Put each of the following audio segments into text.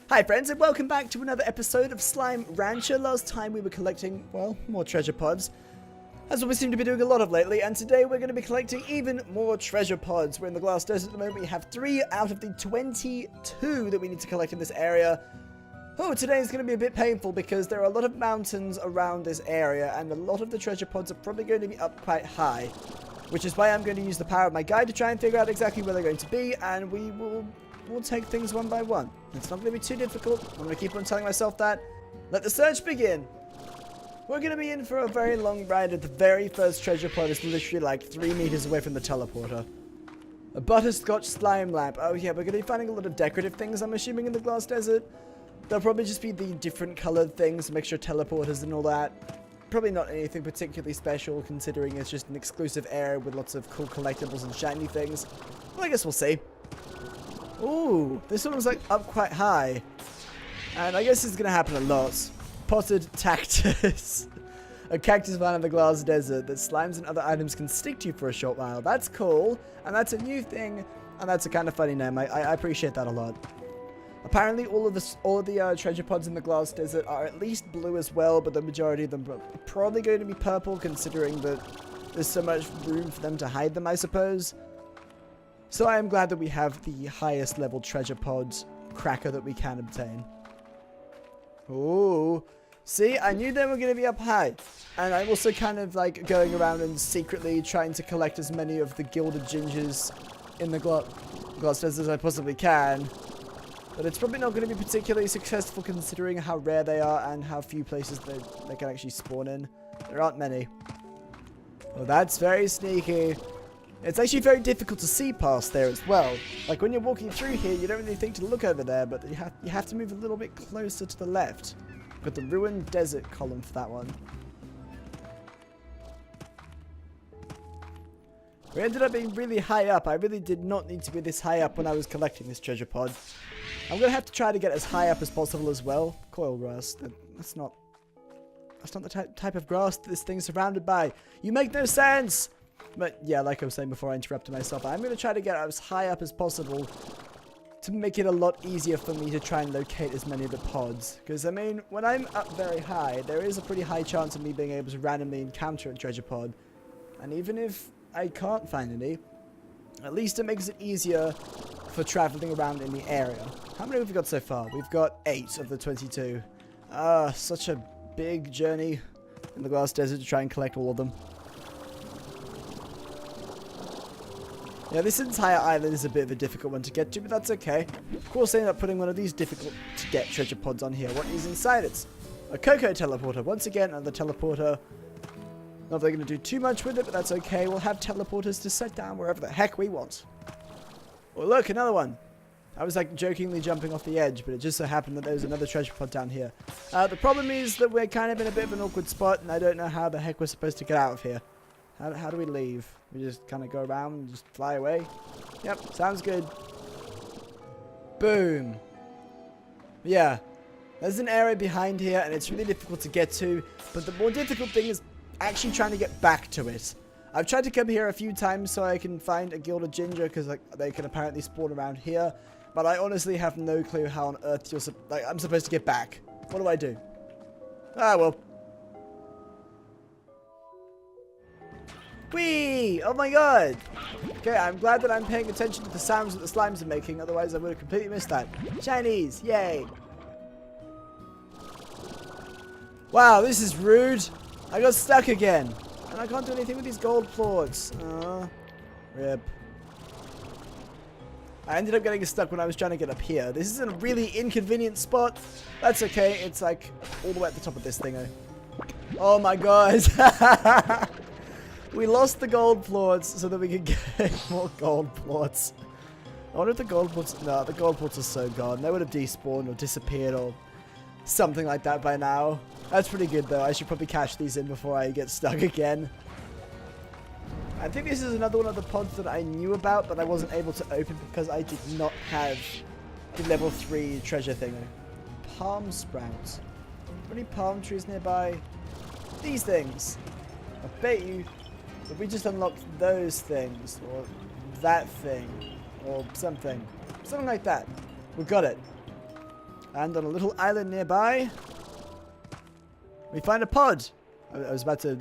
Hi friends, and welcome back to another episode of Slime Rancher. Last time we were collecting, well, more treasure pods. That's what we seem to be doing a lot of lately, and today we're going to be collecting even more treasure pods. We're in the glass desert at the moment. We have 3 out of the 22 that we need to collect in this area. Oh, today is going to be a bit painful because there are a lot of mountains around this area, and a lot of the treasure pods are probably going to be up quite high. Which is why I'm going to use the power of my guide to try and figure out exactly where they're going to be, and we'll take things one by one. It's not going to be too difficult. I'm going to keep on telling myself that. Let the search begin. We're going to be in for a very long ride. At the very first treasure pod is literally like 3 meters away from the teleporter. A butterscotch slime lamp. Oh yeah, we're going to be finding a lot of decorative things, I'm assuming, in the glass desert. They'll probably just be the different colored things, mixture teleporters and all that. Probably not anything particularly special, considering it's just an exclusive area with lots of cool collectibles and shiny things. Well, I guess we'll see. Ooh, this one was like up quite high. And I guess this is going to happen a lot. Potted cactus. A cactus found in the glass desert that slimes and other items can stick to you for a short while. That's cool. And that's a new thing. And that's a kind of funny name. I appreciate that a lot. Apparently all of the treasure pods in the glass desert are at least blue as well, but the majority of them are probably going to be purple, considering that there's so much room for them to hide them, I suppose. So I am glad that we have the highest level treasure pod cracker that we can obtain. Ooh. See, I knew they were going to be up high. And I'm also kind of like going around and secretly trying to collect as many of the gilded gingers in the glass desert as I possibly can. But it's probably not going to be particularly successful considering how rare they are and how few places they can actually spawn in. There aren't many. Well, that's very sneaky. It's actually very difficult to see past there as well. Like when you're walking through here, you don't really think to look over there, but you have to move a little bit closer to the left. Got the ruined desert column for that one. We ended up being really high up. I really did not need to be this high up when I was collecting this treasure pod. I'm going to have to try to get as high up as possible as well. Coil grass. That's not the type of grass that this thing's surrounded by. You make no sense! But yeah, like I was saying before I interrupted myself, I'm going to try to get as high up as possible to make it a lot easier for me to try and locate as many of the pods. Because, I mean, when I'm up very high, there is a pretty high chance of me being able to randomly encounter a treasure pod. And even if I can't find any, at least it makes it easier for traveling around in the area. How many have we got so far? We've got 8 of the 22. Such a big journey in the glass desert to try and collect all of them. Yeah, this entire island is a bit of a difficult one to get to, but that's okay. Of course, I ended up putting one of these difficult to get treasure pods on here. What is inside it? A cocoa teleporter. Once again, another teleporter. Not that they're going to do too much with it, but that's okay. We'll have teleporters to set down wherever the heck we want. Oh, look, another one. I was like jokingly jumping off the edge, but it just so happened that there was another treasure pod down here. The problem is that we're kind of in a bit of an awkward spot, and I don't know how the heck we're supposed to get out of here. How do we leave? We just kind of go around and just fly away? Yep, sounds good. Boom. Yeah. There's an area behind here, and it's really difficult to get to, but the more difficult thing is actually trying to get back to it. I've tried to come here a few times so I can find a gilded ginger, because like, they can apparently spawn around here, but I honestly have no clue how on earth I'm supposed to get back. What do I do? Ah, well. Whee! Oh my god! Okay, I'm glad that I'm paying attention to the sounds that the slimes are making, otherwise I would have completely missed that. Chinese! Yay! Wow, this is rude! I got stuck again! And I can't do anything with these gold plorts. Rip. I ended up getting stuck when I was trying to get up here. This is a really inconvenient spot. That's okay, it's like all the way at the top of this thing. Oh my god! We lost the gold plorts so that we could get more gold plorts. I wonder if the gold plorts... No, the gold plorts are so gone. They would have despawned or disappeared or something like that by now. That's pretty good though. I should probably cash these in before I get stuck again. I think this is another one of the pods that I knew about, but I wasn't able to open because I did not have the level 3 treasure thing. Palm sprouts. Are there any palm trees nearby? These things. I bet you... If we just unlocked those things, or that thing, or something like that, we got it. land on a little island nearby. We find a pod. I was about to,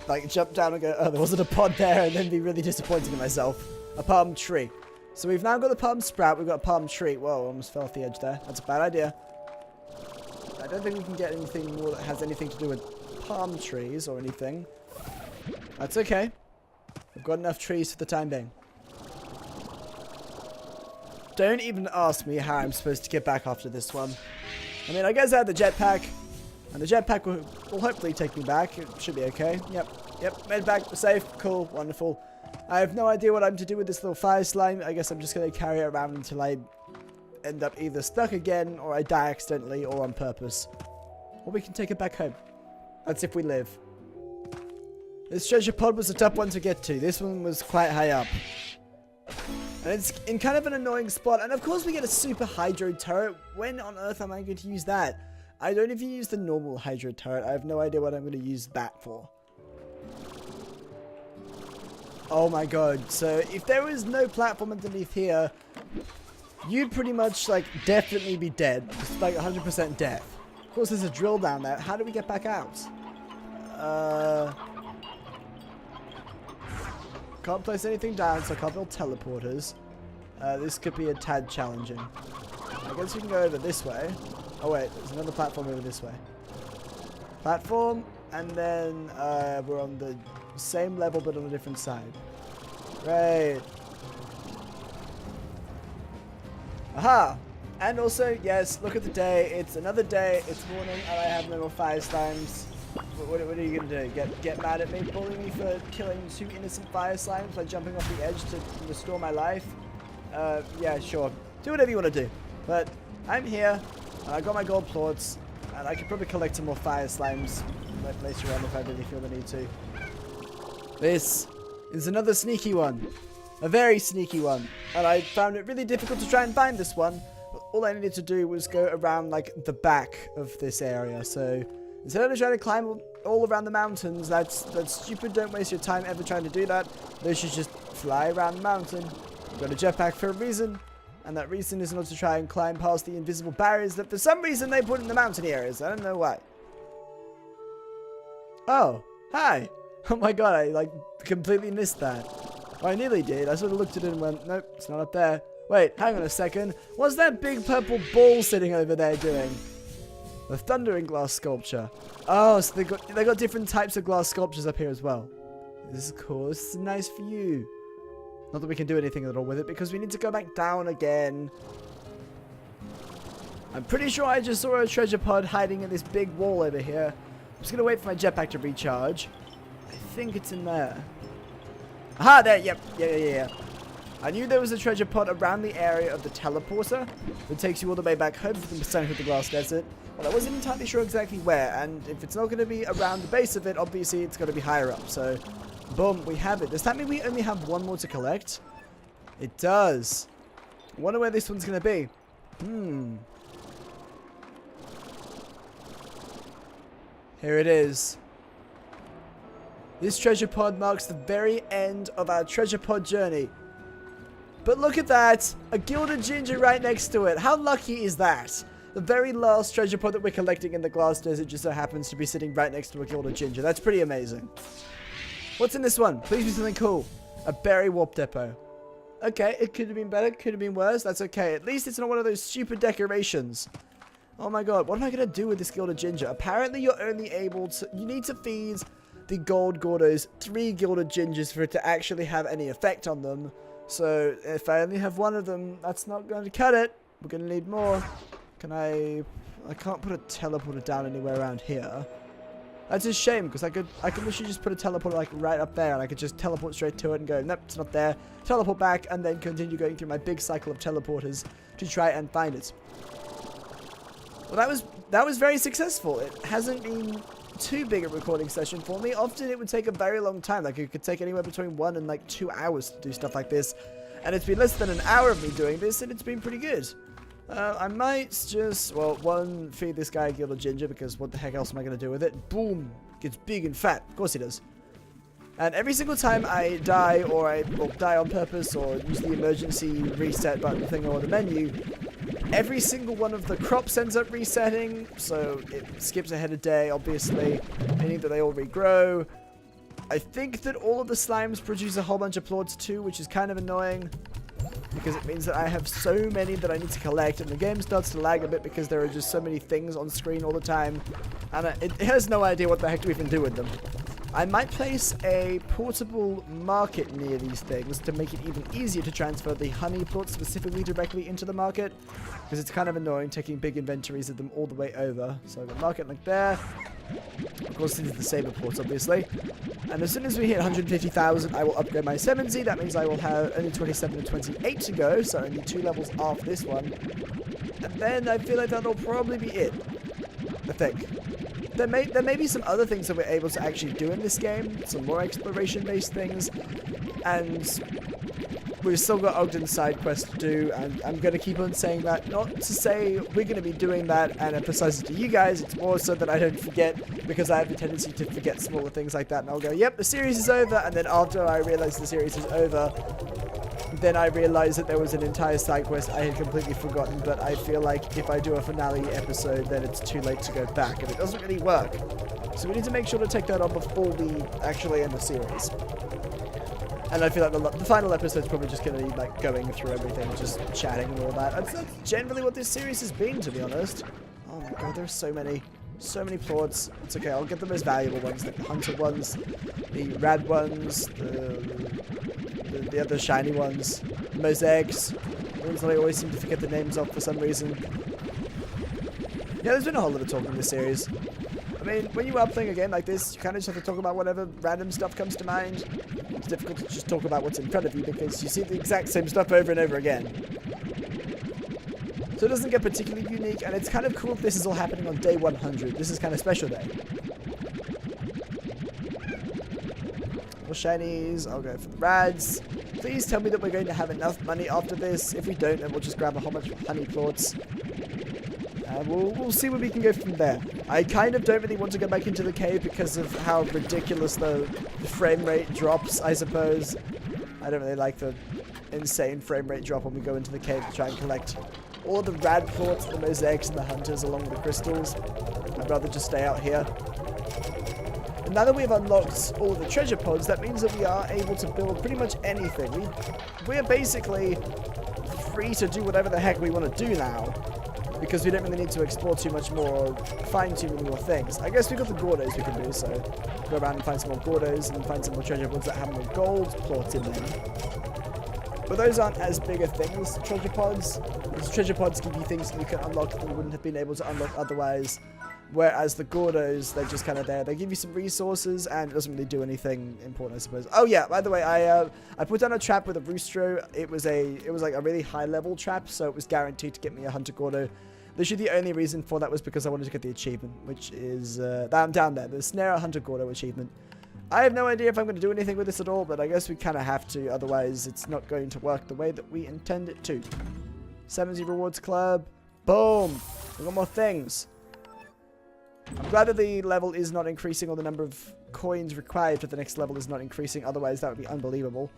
like, jump down and go, oh, there wasn't a pod there, and then be really disappointed in myself. A palm tree. So we've now got the palm sprout, we've got a palm tree. Whoa, almost fell off the edge there. That's a bad idea. I don't think we can get anything more that has anything to do with palm trees or anything. That's okay. We've got enough trees for the time being. Don't even ask me how I'm supposed to get back after this one. I mean, I guess I have the jetpack. And the jetpack will hopefully take me back. It should be okay. Yep, made it back. We're safe. Cool. Wonderful. I have no idea what I'm to do with this little fire slime. I guess I'm just going to carry it around until I end up either stuck again, or I die accidentally, or on purpose. Or we can take it back home. That's if we live. This treasure pod was a tough one to get to. This one was quite high up. And it's in kind of an annoying spot. And of course we get a super hydro turret. When on earth am I going to use that? I don't even use the normal hydro turret. I have no idea what I'm going to use that for. Oh my god. So if there was no platform underneath here, you'd pretty much, like, definitely be dead. It's like 100% death. Of course, there's a drill down there. How do we get back out? Can't place anything down, so I can't build teleporters. This could be a tad challenging. I guess we can go over this way. Oh wait, there's another platform over this way. Platform, and then we're on the same level but on a different side. Right. Aha! And also, yes, look at the day. It's another day. It's morning, and I have no more fire slimes. What are you gonna do? Get mad at me, bullying me for killing 2 innocent fire slimes by jumping off the edge to restore my life? Yeah, sure. Do whatever you want to do. But I'm here. I got my gold plorts, and I could probably collect some more fire slimes later on if I really feel the need to. This is another sneaky one. A very sneaky one. And I found it really difficult to try and find this one. But all I needed to do was go around, like, the back of this area. So instead of trying to climb all around the mountains, that's stupid. Don't waste your time ever trying to do that. They should just fly around the mountain. I've got a jetpack for a reason. And that reason is not to try and climb past the invisible barriers that for some reason they put in the mountain areas. I don't know why. Oh, hi. Oh my god, I, like, completely missed that. Well, I nearly did. I sort of looked at it and went, nope, it's not up there. Wait, hang on a second. What's that big purple ball sitting over there doing? The thundering glass sculpture. Oh, so they got different types of glass sculptures up here as well. This is cool. This is a nice view. Not that we can do anything at all with it because we need to go back down again. I'm pretty sure I just saw a treasure pod hiding in this big wall over here. I'm just going to wait for my jetpack to recharge. I think it's in there. Aha, there. Yep. Yeah. I knew there was a treasure pod around the area of the teleporter that takes you all the way back home from the center of the glass desert. Well, I wasn't entirely sure exactly where, and if it's not going to be around the base of it, obviously it's going to be higher up. So, boom, we have it. Does that mean we only have one more to collect? It does. I wonder where this one's going to be. Here it is. This treasure pod marks the very end of our treasure pod journey. But look at that! A gilded ginger right next to it. How lucky is that? The very last treasure pod that we're collecting in the glass desert just so happens to be sitting right next to a gilded ginger. That's pretty amazing. What's in this one? Please be something cool. A berry warp depot. Okay, it could have been better, could have been worse. That's okay. At least it's not one of those stupid decorations. Oh my god, what am I going to do with this gilded ginger? Apparently you're only able to... You need to feed the gold Gordos 3 gilded gingers for it to actually have any effect on them. So, if I only have one of them, that's not going to cut it. We're going to need more. Can I can't put a teleporter down anywhere around here. That's a shame, because I could literally just put a teleporter, like, right up there, and I could just teleport straight to it and go, nope, it's not there. Teleport back, and then continue going through my big cycle of teleporters to try and find it. Well, that was very successful. It hasn't been too big a recording session for me. Often it would take a very long time. Like, it could take anywhere between 1 and like 2 hours to do stuff like this. And it's been less than an hour of me doing this, and it's been pretty good. I might just, well, one, feed this guy a gilded ginger, because what the heck else am I going to do with it? Boom! Gets big and fat. Of course he does. And every single time I die, or I die on purpose, or use the emergency reset button thing or the menu, Every single one of the crops ends up resetting, so it skips ahead a day, obviously, meaning that they all regrow. I think that all of the slimes produce a whole bunch of plorts too, which is kind of annoying, because it means that I have so many that I need to collect, and the game starts to lag a bit because there are just so many things on screen all the time, and it has no idea what the heck to even do with them. I might place a portable market near these things to make it even easier to transfer the honey plorts specifically directly into the market, because it's kind of annoying taking big inventories of them all the way over. So the market like there. Of course, these are the saber plorts, obviously. And as soon as we hit 150,000, I will upgrade my 7Z. That means I will have only 27 and 28 to go, so only 2 levels off this one. And then I feel like that'll probably be it. I think. There may be some other things that we're able to actually do in this game, some more exploration-based things, and we've still got Ogden's side quest to do, and I'm going to keep on saying that, not to say we're going to be doing that and emphasize it to you guys, it's more so that I don't forget, because I have a tendency to forget smaller things like that, and I'll go, yep, the series is over, and then after I realize the series is over, then I realized that there was an entire side quest I had completely forgotten, but I feel like if I do a finale episode, then it's too late to go back, and it doesn't really work. So we need to make sure to take that on before we actually end the series. And I feel like the final episode's probably just going to be like going through everything, just chatting and all that. That's generally what this series has been, to be honest. Oh my god, there's so many plorts. It's okay, I'll get the most valuable ones, like the hunter ones, the rad ones, the other shiny ones, the mosaics, the ones that I always seem to forget the names of for some reason. Yeah, there's been a whole lot of talk in this series. I mean, when you are playing a game like this, you kind of just have to talk about whatever random stuff comes to mind. It's difficult to just talk about what's in front of you because you see the exact same stuff over and over again. So it doesn't get particularly unique, and it's kind of cool if this is all happening on day 100. This is kind of special day. More shinies, I'll go for the rads. Please tell me that we're going to have enough money after this. If we don't, then we'll just grab a whole bunch of honey plorts. We'll see where we can go from there. I kind of don't really want to go back into the cave because of how ridiculous the frame rate drops, I suppose. I don't really like the insane frame rate drop when we go into the cave to try and collect all the rad plorts, the mosaics, and the hunters along with the crystals. I'd rather just stay out here. And now that we've unlocked all the treasure pods, that means that we are able to build pretty much anything. We're basically free to do whatever the heck we want to do now, because we don't really need to explore too much more or find too many more things. I guess we've got the Gordos we can do, so go around and find some more Gordos and find some more treasure pods that have more gold plorts in them. But those aren't as big a thing as treasure pods, because treasure pods give you things that you can unlock that you wouldn't have been able to unlock otherwise, whereas the Gordos, they're just kind of there. They give you some resources, and it doesn't really do anything important, I suppose. Oh yeah, by the way, I put down a trap with a Roostro. It was like a really high level trap, so it was guaranteed to get me a Hunter Gordo. Literally the only reason for that was because I wanted to get the achievement, which is down there, the Snare Hunter Gordo achievement. I have no idea if I'm going to do anything with this at all, but I guess we kind of have to, otherwise it's not going to work the way that we intend it to. 70 Rewards Club. Boom! We got more things. I'm glad that the level is not increasing, or the number of coins required for the next level is not increasing, otherwise that would be unbelievable.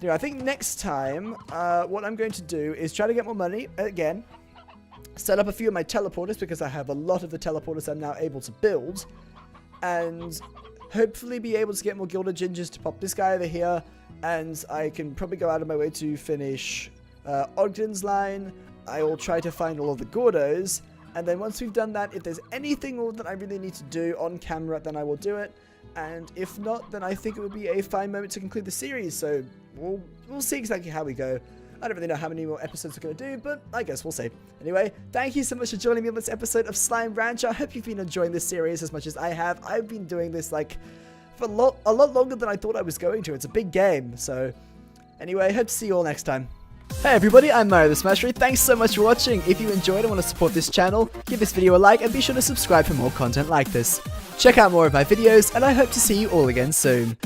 Anyway, I think next time, what I'm going to do is try to get more money, again, set up a few of my teleporters, because I have a lot of the teleporters I'm now able to build, and hopefully be able to get more Gilded Gingers to pop this guy over here, and I can probably go out of my way to finish Ogden's line. I will try to find all of the Gordos, and then once we've done that, if there's anything more that I really need to do on camera, then I will do it, and if not, then I think it would be a fine moment to conclude the series, so we'll see exactly how we go. I don't really know how many more episodes we're going to do, but I guess we'll see. Anyway, thank you so much for joining me on this episode of Slime Rancher. I hope you've been enjoying this series as much as I have. I've been doing this, like, for a lot longer than I thought I was going to. It's a big game, so anyway, hope to see you all next time. Hey everybody, I'm Mario the Smashery. Thanks so much for watching. If you enjoyed and want to support this channel, give this video a like and be sure to subscribe for more content like this. Check out more of my videos, and I hope to see you all again soon.